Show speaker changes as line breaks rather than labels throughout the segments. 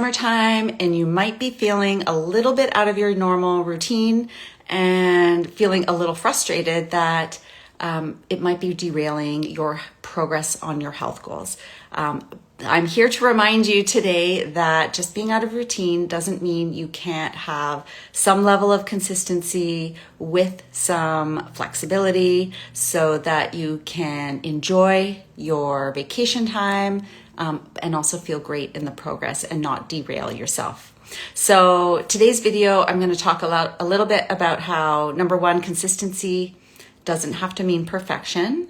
summertime and you might be feeling a little bit out of your normal routine and feeling a little frustrated that it might be derailing your progress on your health goals. I'm here to remind you today that just being out of routine doesn't mean you can't have some level of consistency with some flexibility so that you can enjoy your vacation time and also feel great in the progress and not derail yourself. So today's video, I'm going to talk a little bit about how, number one, consistency doesn't have to mean perfection.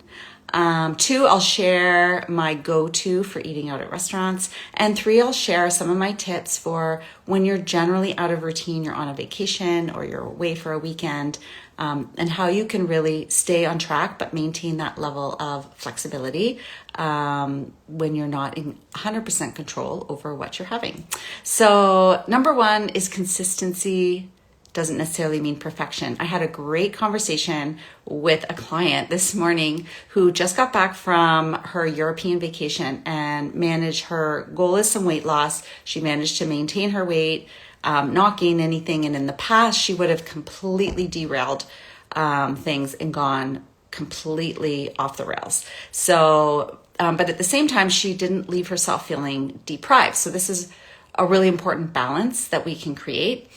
Two, I'll share my go-to for eating out at restaurants. And three, I'll share some of my tips for when you're generally out of routine, you're on a vacation or you're away for a weekend, and how you can really stay on track but maintain that level of flexibility when you're not in 100% control over what you're having. So number one is consistency doesn't necessarily mean perfection. I had a great conversation with a client this morning who just got back from her European vacation and managed, her goal is some weight loss. She managed to maintain her weight, not gain anything. And in the past, she would have completely derailed things and gone completely off the rails. So, but at the same time, she didn't leave herself feeling deprived. So this is a really important balance that we can create.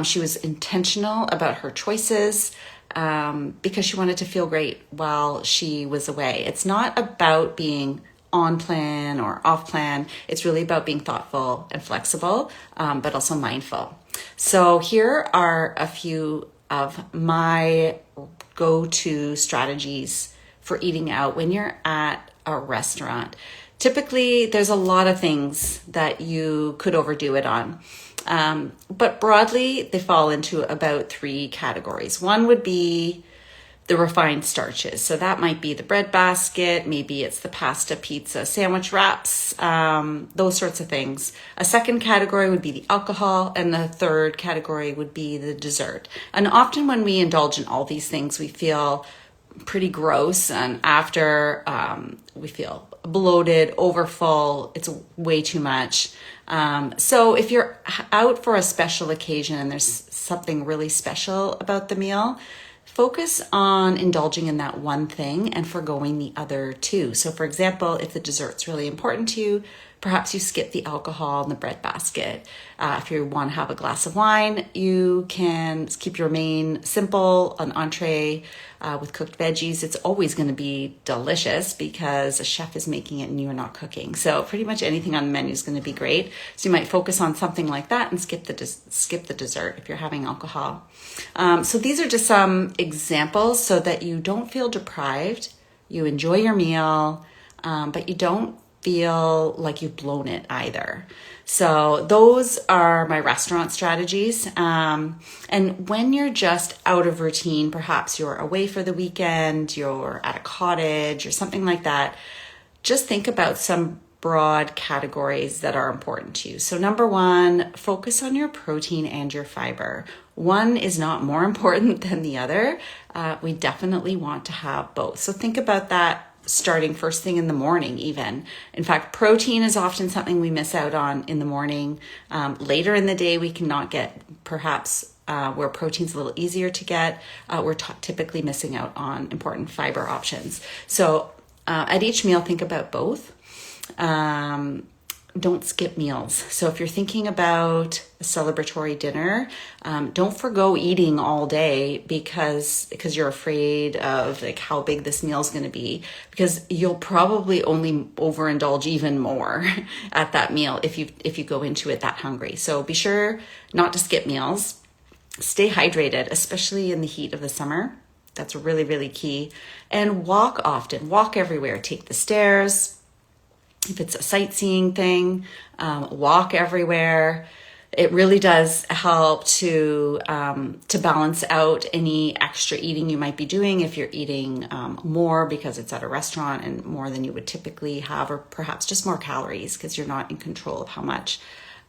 She was intentional about her choices because she wanted to feel great while she was away. It's not about being on plan or off plan. It's really about being thoughtful and flexible, but also mindful. So here are a few of my go-to strategies for eating out when you're at a restaurant. Typically, there's a lot of things that you could overdo it on. But broadly, they fall into about three categories. One would be the refined starches. So that might be the bread basket, maybe it's the pasta, pizza, sandwich wraps, those sorts of things. A second category would be the alcohol, and the third category would be the dessert. And often when we indulge in all these things, we feel pretty gross, and after we feel bloated, overfull, it's way too much. So if you're out for a special occasion and there's something really special about the meal, focus on indulging in that one thing and forgoing the other two. So for example, if the dessert's really important to you, perhaps you skip the alcohol and the bread basket. If you want to have a glass of wine, you can keep your main simple, an entree with cooked veggies. It's always going to be delicious because a chef is making it and you're not cooking. So pretty much anything on the menu is going to be great. So you might focus on something like that and skip the dessert if you're having alcohol. So these are just some examples so that you don't feel deprived, you enjoy your meal, but you don't feel like you've blown it either. So those are my restaurant strategies. And when you're just out of routine, perhaps you're away for the weekend, you're at a cottage or something like that, just think about some broad categories that are important to you. So number one, focus on your protein and your fiber. One is not more important than the other. We definitely want to have both. So think about that starting first thing in the morning even. In fact, protein is often something we miss out on in the morning. Later in the day, we cannot get perhaps where protein's a little easier to get. We're typically missing out on important fiber options. So at each meal, think about both. Don't skip meals. So if you're thinking about a celebratory dinner, don't forgo eating all day because you're afraid of like how big this meal is going to be, because you'll probably only overindulge even more at that meal if you go into it that hungry. So be sure not to skip meals. Stay hydrated, especially in the heat of the summer. That's really, really key. And walk often. Walk everywhere. Take the stairs. If it's a sightseeing thing, walk everywhere. It really does help to balance out any extra eating you might be doing if you're eating more because it's at a restaurant and more than you would typically have, or perhaps just more calories because you're not in control of how much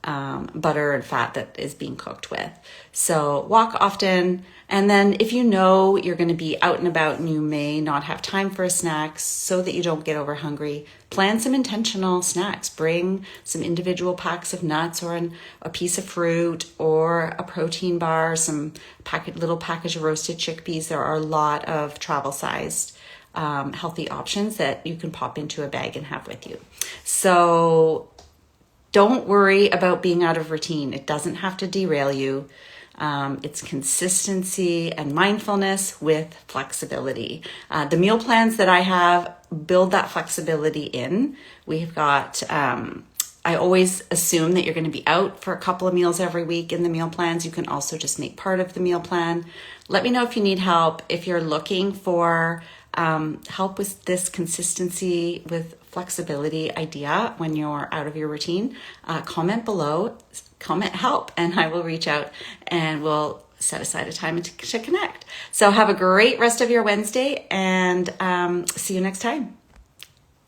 butter and fat that is being cooked with. So walk often. And then if you know you're going to be out and about and you may not have time for a snack, so that you don't get over hungry, plan some intentional snacks. Bring some individual packs of nuts or a piece of fruit or a protein bar, some little package of roasted chickpeas. There are a lot of travel-sized healthy options that you can pop into a bag and have with you. So don't worry about being out of routine. It doesn't have to derail you. It's consistency and mindfulness with flexibility. The meal plans that I have build that flexibility in. We've got, I always assume that you're going to be out for a couple of meals every week in the meal plans. You can also just make part of the meal plan. Let me know if you need help. If you're looking for help with this consistency with flexibility idea when you're out of your routine, comment below, comment help, and I will reach out and we'll set aside a time to connect. So have a great rest of your Wednesday and see you next time.